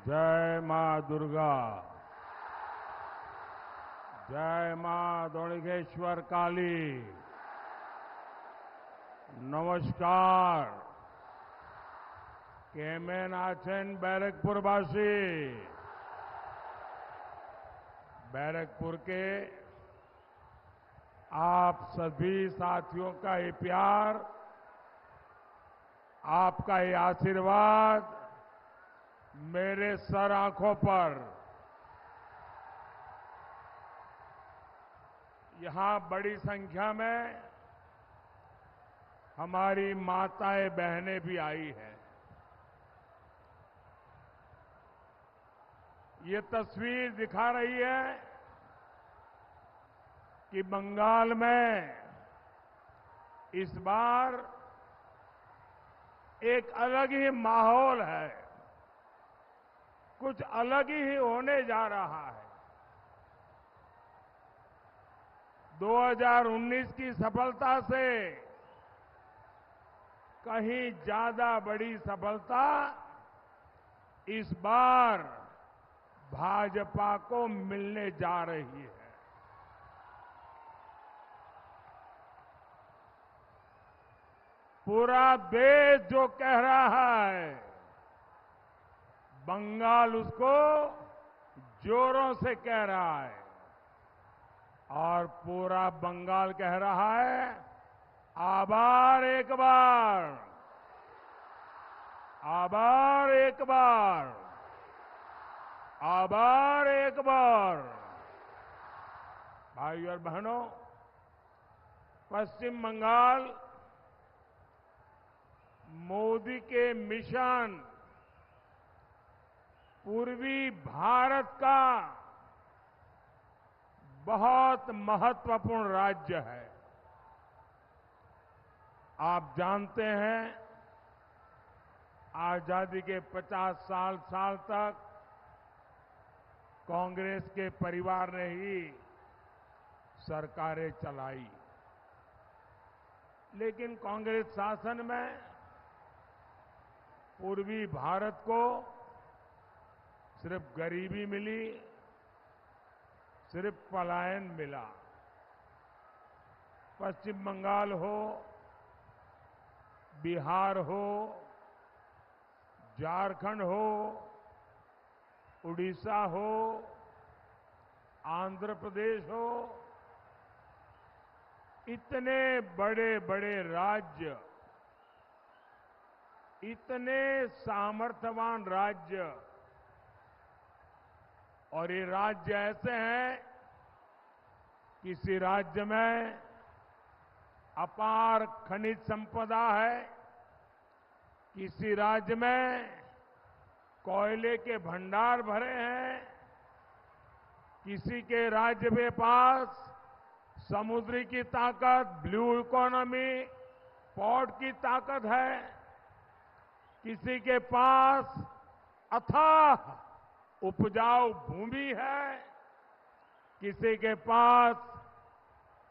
जय मां दुर्गा। जय मां दौड़गेश्वर काली। नमस्कार। Cayman Aachen बैरकपुरवासी। बैरकपुर के आप सभी साथियों का ये प्यार, आपका ये आशीर्वाद मेरे सर आंखों पर। यहां बड़ी संख्या में हमारी माताएं बहनें भी आई हैं। ये तस्वीर दिखा रही है कि बंगाल में इस बार एक अलग ही माहौल है, कुछ अलग ही होने जा रहा है। 2019 की सफलता से कहीं ज्यादा बड़ी सफलता इस बार भाजपा को मिलने जा रही है। पूरा देश जो कह रहा है, बंगाल उसको जोरों से कह रहा है और पूरा बंगाल कह रहा है, आभार एक बार, आभार एक बार, आभार एक बार। भाइयों और बहनों, पश्चिम बंगाल मोदी के मिशन पूर्वी भारत का बहुत महत्वपूर्ण राज्य है। आप जानते हैं, आजादी के 50 साल तक कांग्रेस के परिवार ने ही सरकारें चलाई, लेकिन कांग्रेस शासन में पूर्वी भारत को सिर्फ गरीबी मिली, सिर्फ पलायन मिला। पश्चिम बंगाल हो, बिहार हो, झारखंड हो, उड़ीसा हो, आंध्र प्रदेश हो, इतने बड़े बड़े राज्य, इतने सामर्थ्यवान राज्य, और ये राज्य ऐसे हैं, किसी राज्य में अपार खनिज संपदा है, किसी राज्य में कोयले के भंडार भरे हैं, किसी के राज्य के पास समुद्री की ताकत, ब्लू इकोनॉमी, पोर्ट की ताकत है, किसी के पास अथाह उपजाऊ भूमि है, किसी के पास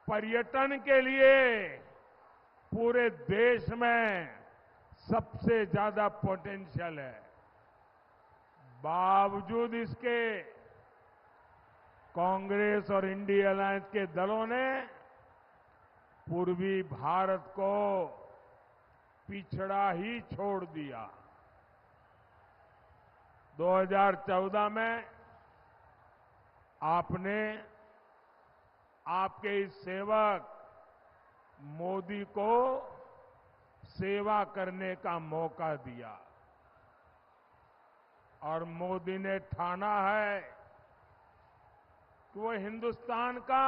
पर्यटन के लिए पूरे देश में सबसे ज्यादा पोटेंशियल है। बावजूद इसके कांग्रेस और इंडिया अलायंस के दलों ने पूर्वी भारत को पिछड़ा ही छोड़ दिया। 2014 में आपने आपके इस सेवक मोदी को सेवा करने का मौका दिया और मोदी ने ठाना है कि वो हिंदुस्तान का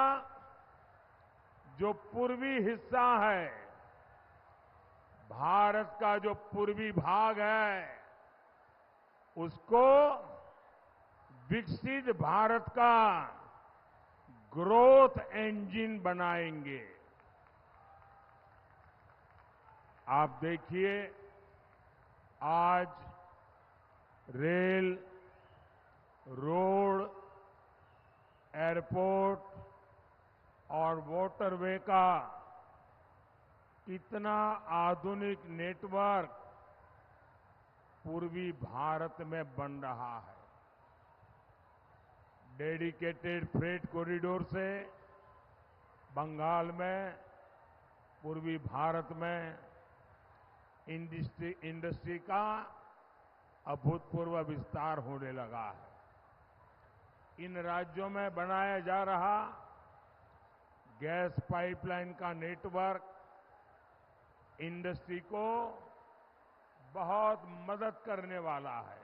जो पूर्वी हिस्सा है, भारत का जो पूर्वी भाग है, उसको विकसित भारत का ग्रोथ इंजन बनाएंगे। आप देखिए, आज रेल, रोड, एयरपोर्ट और वाटरवे का कितना आधुनिक नेटवर्क पूर्वी भारत में बन रहा है। डेडिकेटेड फ्रेट कॉरिडोर से बंगाल में, पूर्वी भारत में इंडस्ट्री का अभूतपूर्व विस्तार होने लगा है। इन राज्यों में बनाया जा रहा गैस पाइपलाइन का नेटवर्क इंडस्ट्री को बहुत मदद करने वाला है।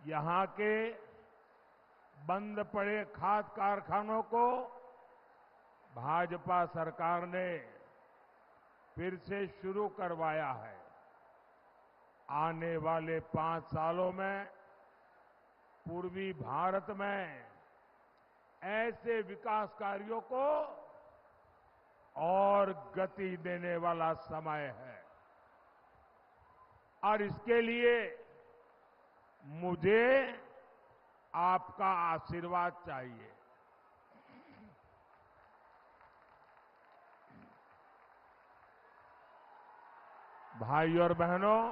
यहां के बंद पड़े खाद कारखानों को भाजपा सरकार ने फिर से शुरू करवाया है। आने वाले 5 सालों में पूर्वी भारत में ऐसे विकास कार्यों को और गति देने वाला समय है और इसके लिए मुझे आपका आशीर्वाद चाहिए। भाई और बहनों,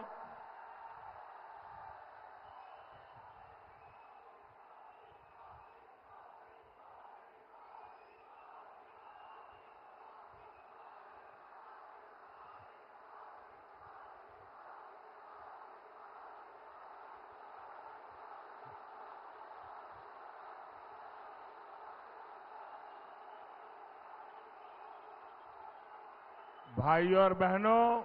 भाई और बहनों,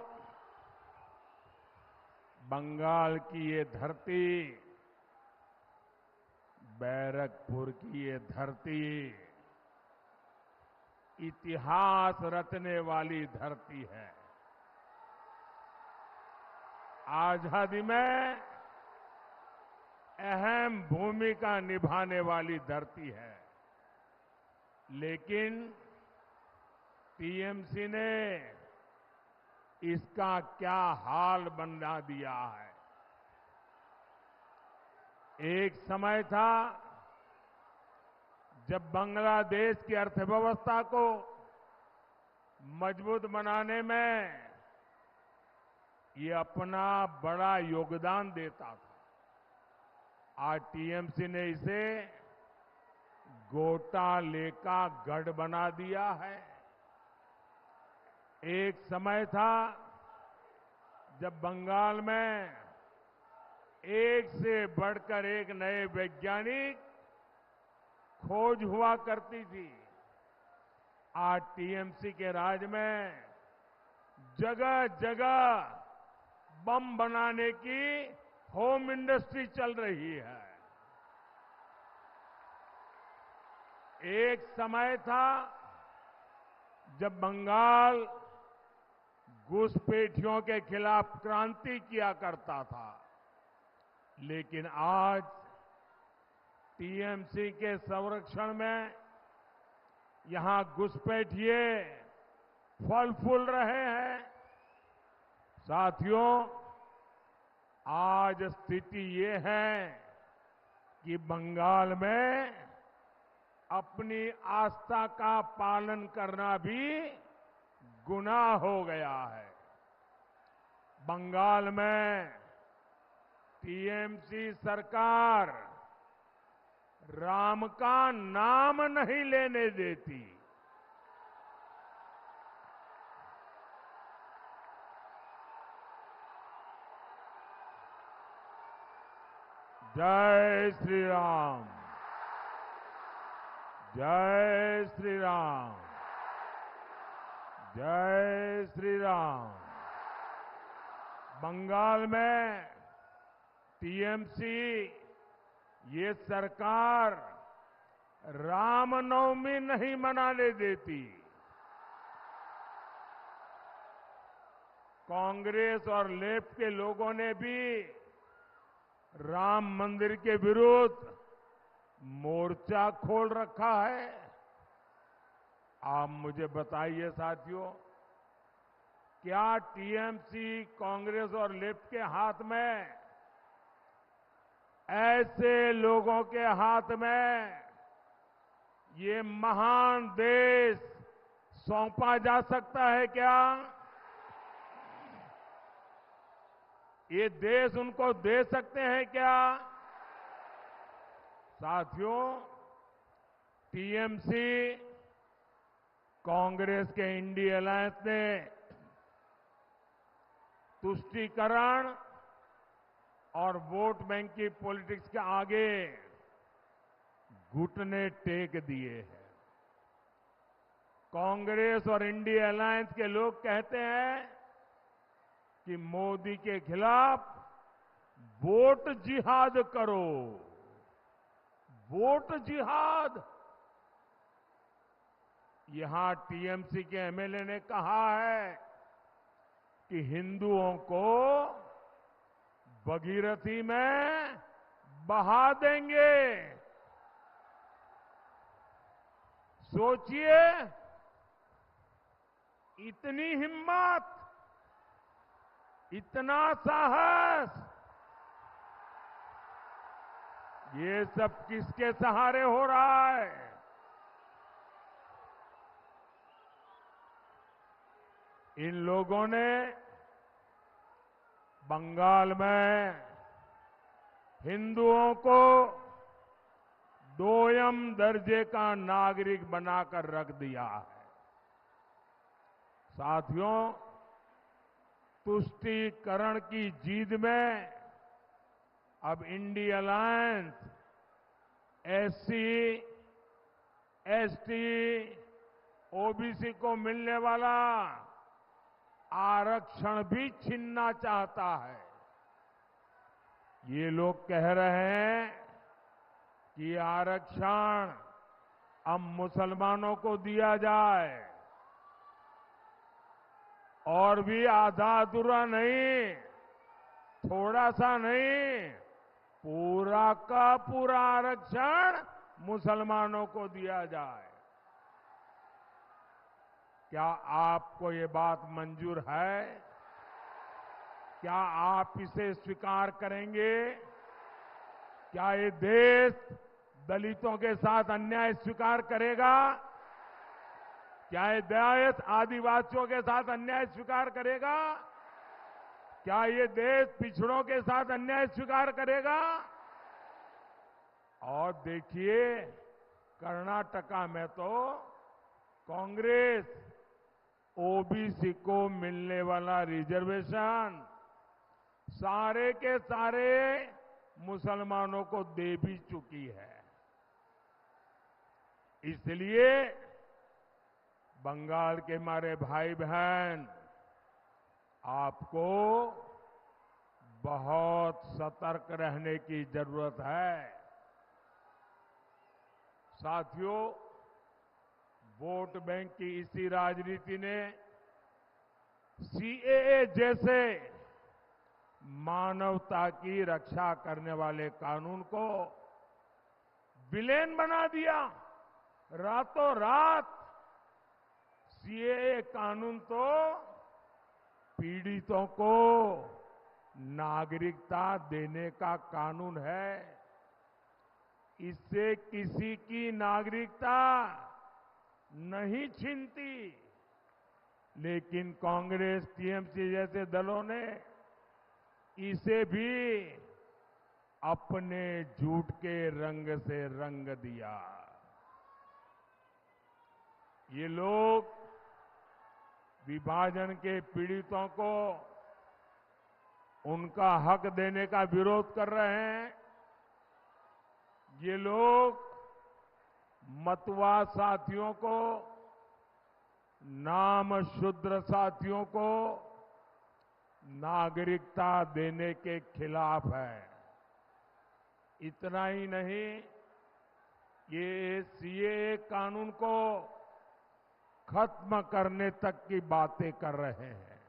बंगाल की ये धरती, बैरकपुर की ये धरती इतिहास रचने वाली धरती है। आजादी में अहम भूमिका निभाने वाली धरती है। लेकिन टीएमसी ने इसका क्या हाल बना दिया है। एक समय था जब बांग्लादेश की अर्थव्यवस्था को मजबूत बनाने में ये अपना बड़ा योगदान देता था। आज टीएमसी ने इसे घोटाले का गढ़ बना दिया है। एक समय था जब बंगाल में एक से बढ़कर एक नए वैज्ञानिक खोज हुआ करती थी। आज टीएमसी के राज में जगह जगह बम बनाने की होम इंडस्ट्री चल रही है। एक समय था जब बंगाल घुसपैठियों के खिलाफ क्रांति किया करता था। लेकिन आज टीएमसी के संरक्षण में यहां घुसपैठिए फल फूल रहे हैं। साथियों, आज स्थिति ये है कि बंगाल में अपनी आस्था का पालन करना भी गुनाह हो गया है। बंगाल में टीएमसी सरकार राम का नाम नहीं लेने देती। जय श्री राम, जय श्री राम, जय श्री राम। बंगाल में टीएमसी ये सरकार रामनवमी नहीं मनाने देती। कांग्रेस और लेफ्ट के लोगों ने भी राम मंदिर के विरुद्ध मोर्चा खोल रखा है। आप मुझे बताइए साथियों, क्या टीएमसी, कांग्रेस और लेफ्ट के हाथ में, ऐसे लोगों के हाथ में ये महान देश सौंपा जा सकता है क्या? ये देश उनको दे सकते हैं क्या? साथियों, टीएमसी कांग्रेस के इंडिया अलायंस ने तुष्टीकरण और वोट बैंक की पॉलिटिक्स के आगे घुटने टेक दिए हैं। कांग्रेस और इंडिया अलायंस के लोग कहते हैं कि मोदी के खिलाफ वोट जिहाद करो, वोट जिहाद। यहां टीएमसी के एमएलए ने कहा है कि हिंदुओं को भगीरथी में बहा देंगे। सोचिए, इतनी हिम्मत, इतना साहस, ये सब किसके सहारे हो रहा है? इन लोगों ने बंगाल में हिंदुओं को दोयम दर्जे का नागरिक बनाकर रख दिया है। साथियों, तुष्टीकरण की जीद में अब India alliance SC, ST, OBC को मिलने वाला आरक्षण भी छीनना चाहता है। ये लोग कह रहे हैं कि आरक्षण अब मुसलमानों को दिया जाए, और भी आधा अधूरा नहीं, थोड़ा सा नहीं, पूरा का पूरा आरक्षण मुसलमानों को दिया जाए। क्या आपको ये बात मंजूर है? क्या आप इसे स्वीकार करेंगे? क्या ये देश दलितों के साथ अन्याय स्वीकार करेगा? क्या ये देश आदिवासियों के साथ अन्याय स्वीकार करेगा? क्या ये देश पिछड़ों के साथ अन्याय स्वीकार करेगा? और देखिए, कर्नाटका में तो कांग्रेस ओबीसी को मिलने वाला रिजर्वेशन सारे के सारे मुसलमानों को दे भी चुकी है। इसलिए बंगाल के हमारे भाई बहन, आपको बहुत सतर्क रहने की जरूरत है। साथियों, वोट बैंक की इसी राजनीति ने सीएए जैसे मानवता की रक्षा करने वाले कानून को विलेन बना दिया। रातों रात सीएए कानून तो पीड़ितों को नागरिकता देने का कानून है। इससे किसी की नागरिकता नहीं छीनती, लेकिन कांग्रेस, टीएमसी जैसे दलों ने इसे भी अपने झूठ के रंग से रंग दिया। ये लोग विभाजन के पीड़ितों को उनका हक देने का विरोध कर रहे हैं। ये लोग मतवा साथियों को, नाम शूद्र साथियों को नागरिकता देने के खिलाफ है। इतना ही नहीं, ये सीएए कानून को खत्म करने तक की बातें कर रहे हैं।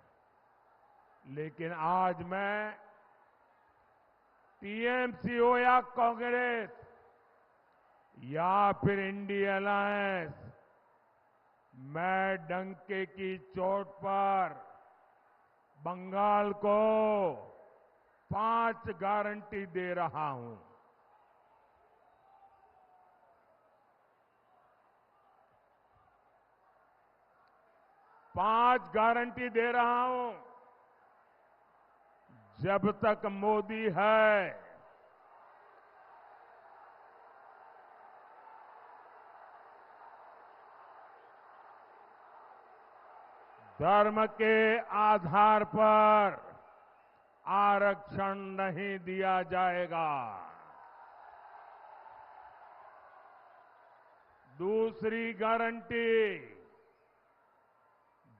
लेकिन आज मैं टीएमसी हो या कांग्रेस या फिर इंडिया अलायंस, मैं डंके की चोट पर बंगाल को 5 गारंटी दे रहा हूं। 5 गारंटी दे रहा हूं। जब तक मोदी है, धर्म के आधार पर आरक्षण नहीं दिया जाएगा। दूसरी गारंटी,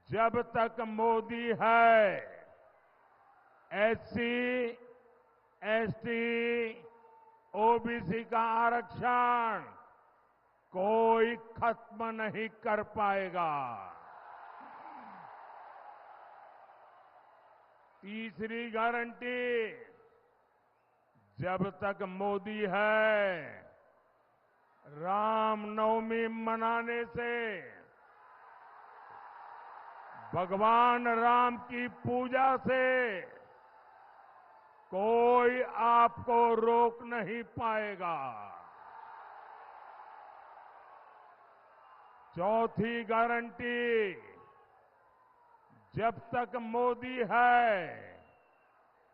जब तक मोदी है, एससी, एसटी, ओबीसी का आरक्षण कोई खत्म नहीं कर पाएगा। तीसरी गारंटी, जब तक मोदी है, रामनवमी मनाने से, भगवान राम की पूजा से कोई आपको रोक नहीं पाएगा। चौथी गारंटी, जब तक मोदी है,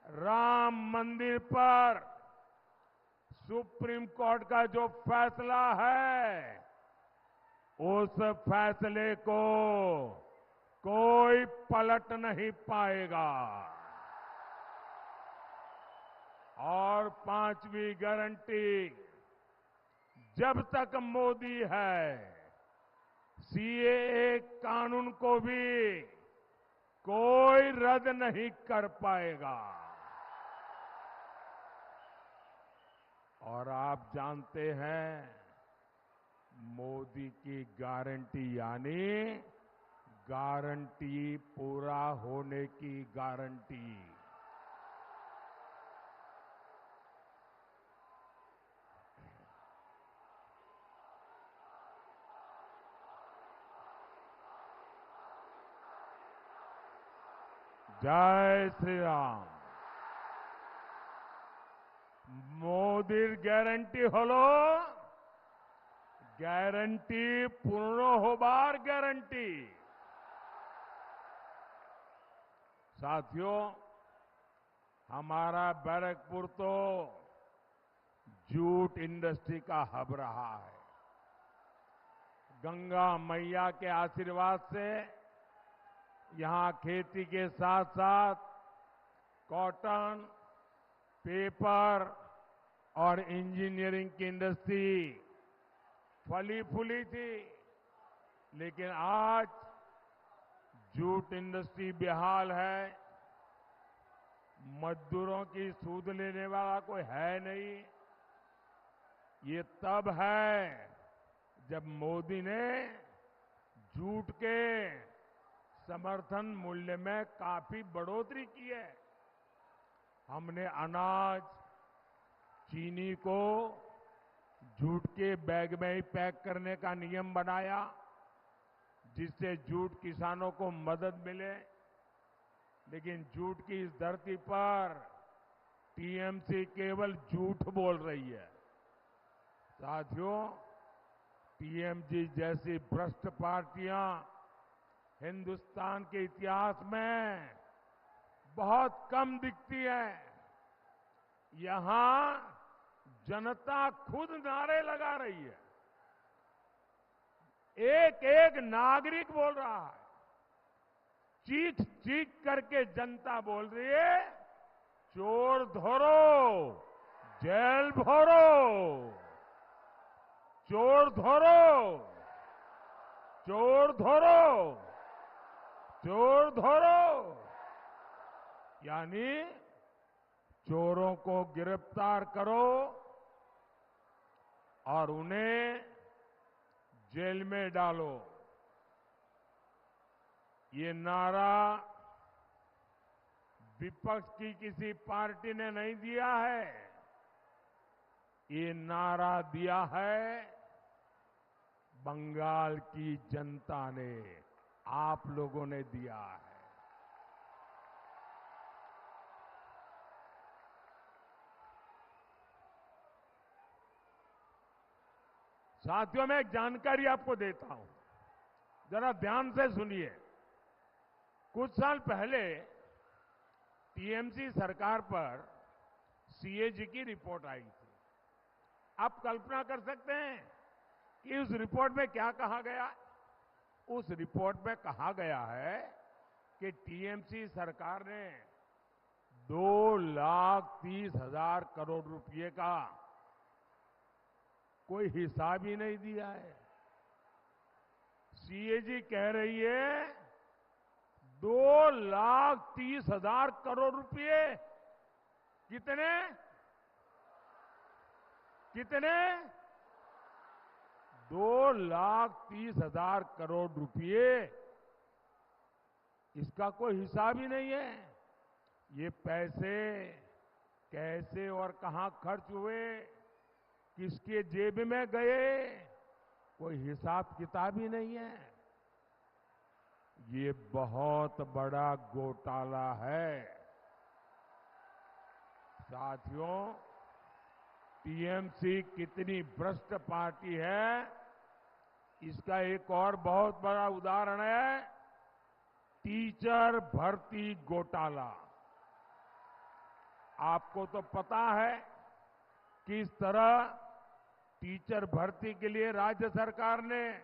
राम मंदिर पर सुप्रीम कोर्ट का जो फैसला है, उस फैसले को कोई पलट नहीं पाएगा। और पांचवी गारंटी, जब तक मोदी है, सीएए कानून को भी कोई रद्द नहीं कर पाएगा। और आप जानते हैं, मोदी की गारंटी यानी गारंटी पूरा होने की गारंटी। जय श्री राम। मोदीर ग्यारंटी हलो ग्यारंटी पूर्ण होबार ग्यारंटी। साथियों, हमारा बैरकपुर तो जूट इंडस्ट्री का हब रहा है। गंगा मैया के आशीर्वाद से यहां खेती के साथ साथ कॉटन, पेपर और इंजीनियरिंग की इंडस्ट्री फली फूली थी, लेकिन आज जूट इंडस्ट्री बेहाल है। मजदूरों की सूद लेने वाला कोई है नहीं। ये तब है जब मोदी ने जूट के समर्थन मूल्य में काफी बढ़ोतरी की है। हमने अनाज, चीनी को जूट के बैग में ही पैक करने का नियम बनाया, जिससे जूट किसानों को मदद मिले। लेकिन जूट की इस धरती पर टीएमसी केवल झूठ बोल रही है। साथियों, टीएमसी जैसी भ्रष्ट पार्टियां हिंदुस्तान के इतिहास में बहुत कम दिखती है। यहां जनता खुद नारे लगा रही है। एक एक नागरिक बोल रहा है। चीख चीख करके जनता बोल रही है, चोर धरो, जेल भरो, चोर धरो, चोर धरो, चोर धरो। यानी चोरों को गिरफ्तार करो और उन्हें जेल में डालो। ये नारा विपक्ष की किसी पार्टी ने नहीं दिया है। ये नारा दिया है बंगाल की जनता ने, आप लोगों ने दिया है। साथियों, मैं एक जानकारी आपको देता हूं, जरा ध्यान से सुनिए। कुछ साल पहले टीएमसी सरकार पर सीएजी की रिपोर्ट आई थी। आप कल्पना कर सकते हैं कि उस रिपोर्ट में क्या कहा गया। उस रिपोर्ट में कहा गया है कि टीएमसी सरकार ने 2,30,000 करोड़ रुपए का कोई हिसाब ही नहीं दिया है। सीएजी कह रही है 2,30,000 करोड़ रुपए। कितने कितने 2,30,000 करोड़ रुपए। इसका कोई हिसाब ही नहीं है। ये पैसे कैसे और कहां खर्च हुए, किसके जेब में गए, कोई हिसाब किताब ही नहीं है। ये बहुत बड़ा घोटाला है। साथियों, टीएमसी कितनी भ्रष्ट पार्टी है, इसका एक और बहुत बड़ा उदाहरण है टीचर भर्ती घोटाला। आपको तो पता है किस तरह टीचर भर्ती के लिए राज्य सरकार ने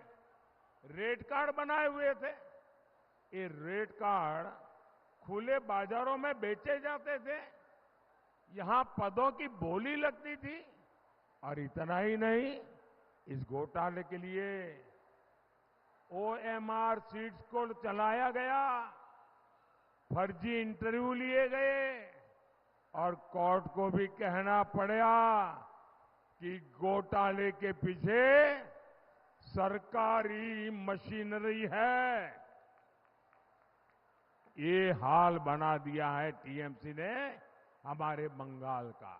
रेट कार्ड बनाए हुए थे। ये रेट कार्ड खुले बाजारों में बेचे जाते थे, यहां पदों की बोली लगती थी। और इतना ही नहीं, इस घोटाले के लिए ओएमआर सीट्स को चलाया गया, फर्जी इंटरव्यू लिए गए और कोर्ट को भी कहना पड़ा कि घोटाले के पीछे सरकारी मशीनरी है। ये हाल बना दिया है टीएमसी ने हमारे बंगाल का।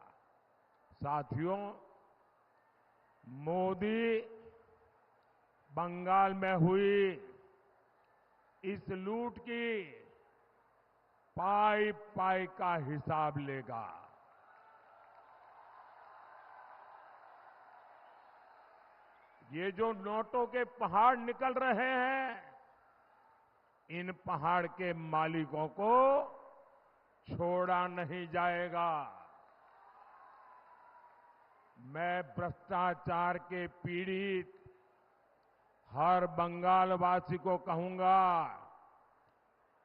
साथियों, मोदी बंगाल में हुई इस लूट की पाई पाई का हिसाब लेगा। ये जो नोटों के पहाड़ निकल रहे हैं, इन पहाड़ के मालिकों को छोड़ा नहीं जाएगा। मैं भ्रष्टाचार के पीड़ित हर बंगालवासी को कहूंगा,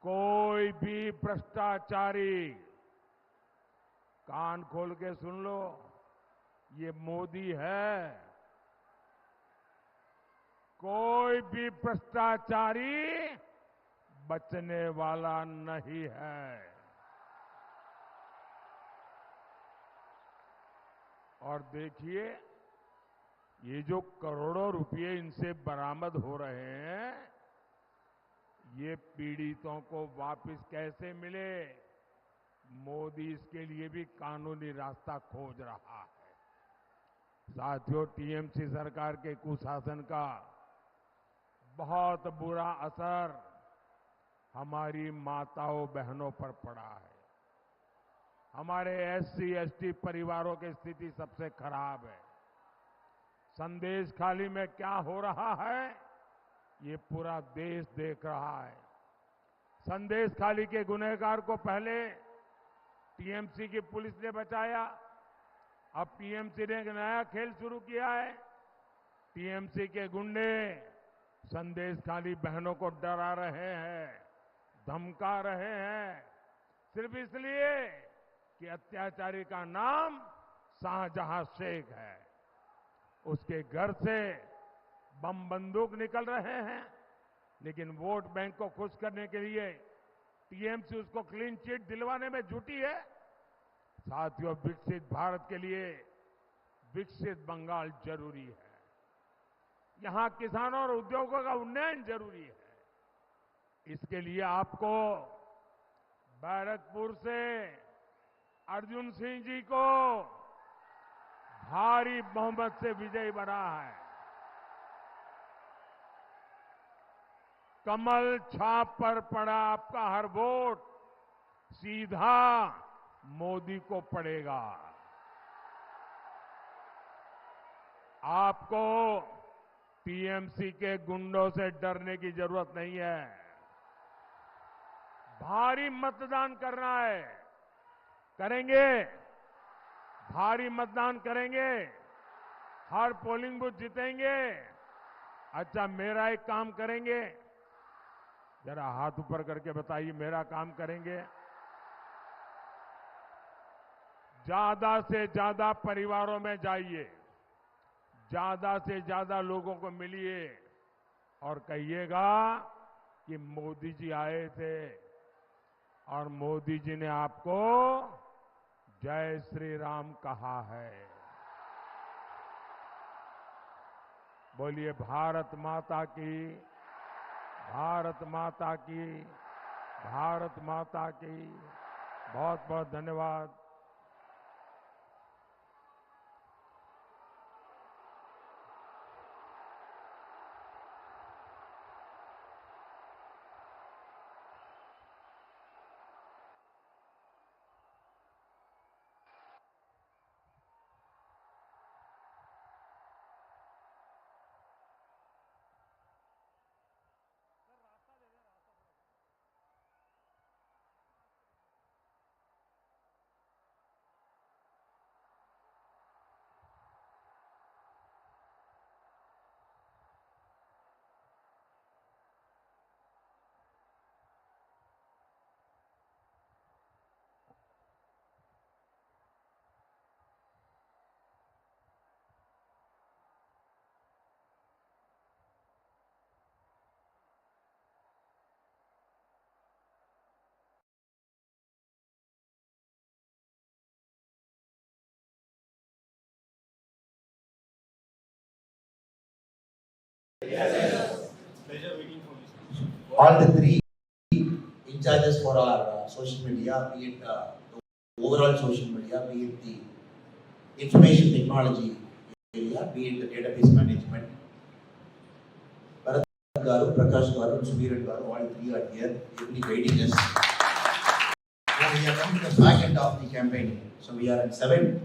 कोई भी भ्रष्टाचारी कान खोल के सुन लो, ये मोदी है। कोई भी भ्रष्टाचारी बचने वाला नहीं है। और देखिए, ये जो करोड़ों रुपए इनसे बरामद हो रहे हैं, ये पीड़ितों को वापस कैसे मिले, मोदी इसके लिए भी कानूनी रास्ता खोज रहा है। साथियों, टीएमसी सरकार के कुशासन का बहुत बुरा असर हमारी माताओं बहनों पर पड़ा है। हमारे एससी एसटी परिवारों की स्थिति सबसे खराब है। संदेश खाली में क्या हो रहा है, ये पूरा देश देख रहा है। संदेश खाली के गुनहगार को पहले टीएमसी की पुलिस ने बचाया, अब टीएमसी ने एक नया खेल शुरू किया है। टीएमसी के गुंडे संदेश खाली बहनों को डरा रहे हैं, धमका रहे हैं, सिर्फ इसलिए कि अत्याचारी का नाम शाहजहां शेख है। उसके घर से बम बंदूक निकल रहे हैं, लेकिन वोट बैंक को खुश करने के लिए टीएमसी उसको क्लीन चिट दिलवाने में जुटी है। साथियों, विकसित भारत के लिए विकसित बंगाल जरूरी है। यहां किसानों और उद्योगों का उन्नयन जरूरी है। इसके लिए आपको बैरकपुर से अर्जुन सिंह जी को भारी बहुमत से विजयी बना है। कमल छाप पर पड़ा आपका हर वोट सीधा मोदी को पड़ेगा। आपको टीएमसी के गुंडों से डरने की जरूरत नहीं है। भारी मतदान करना है, करेंगे, भारी मतदान करेंगे, हर पोलिंग बूथ जीतेंगे। अच्छा, मेरा एक काम करेंगे, जरा हाथ ऊपर करके बताइए, मेरा काम करेंगे। ज्यादा से ज्यादा परिवारों में जाइए, ज्यादा से ज्यादा लोगों को मिलिए और कहिएगा कि मोदी जी आए थे और मोदी जी ने आपको जय श्री राम कहा है। बोलिए भारत माता की, भारत माता की, भारत माता की। बहुत बहुत धन्यवाद। All the three in charges for our social media, be it the overall social media, be it the information technology area, be it the database management. Bharat Garu, Prakash Garu, and Sumiran Garu, all three are here, ably guiding us. Now we are coming to the back end of the campaign. So we are at 7.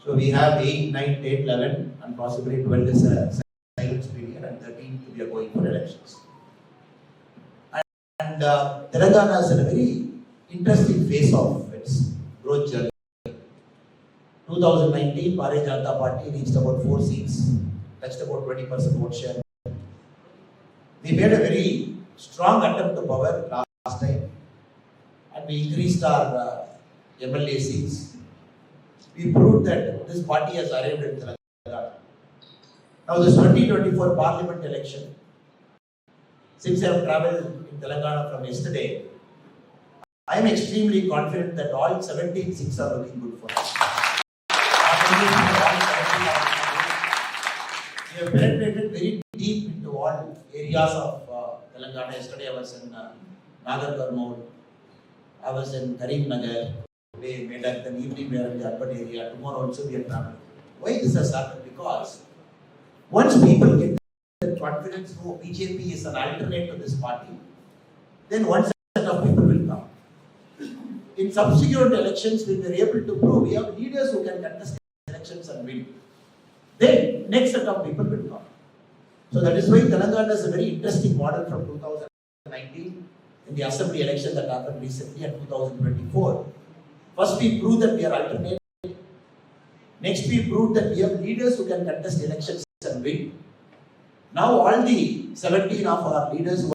So we have 8, 9, 10, 11, and possibly 12 is a silence period, and 13 we are going for elections. And Telangana is in a very interesting phase of its growth journey. 2019, Bharatiya Janata Party reached about 4 seats, touched about 20% vote share. We made a very strong attempt to power last time, and we increased our MLA seats. We proved that this party has arrived in Telangana. Now this 2024 parliament election, since I have travelled in Telangana from yesterday, I am extremely confident that all 17 seats are looking good for us. We have penetrated very deep into all areas of Telangana. Yesterday I was in Nagar Kurnool, I was in Karimnagar. Today made at an evening we are in the urban area. Tomorrow also we are traveling. Why this has happened? Because once people get the confidence, no, BJP is an alternate to this party, then one set of people will come. In subsequent elections, we were able to prove we have leaders who can contest elections and win. Then next set of people will come. So that is why Telangana is a very interesting model from 2019 in the assembly election that happened recently and 2024. First we proved that we are alternate. Next we proved that we have leaders who can contest elections and win. Now all the 17 of our leaders who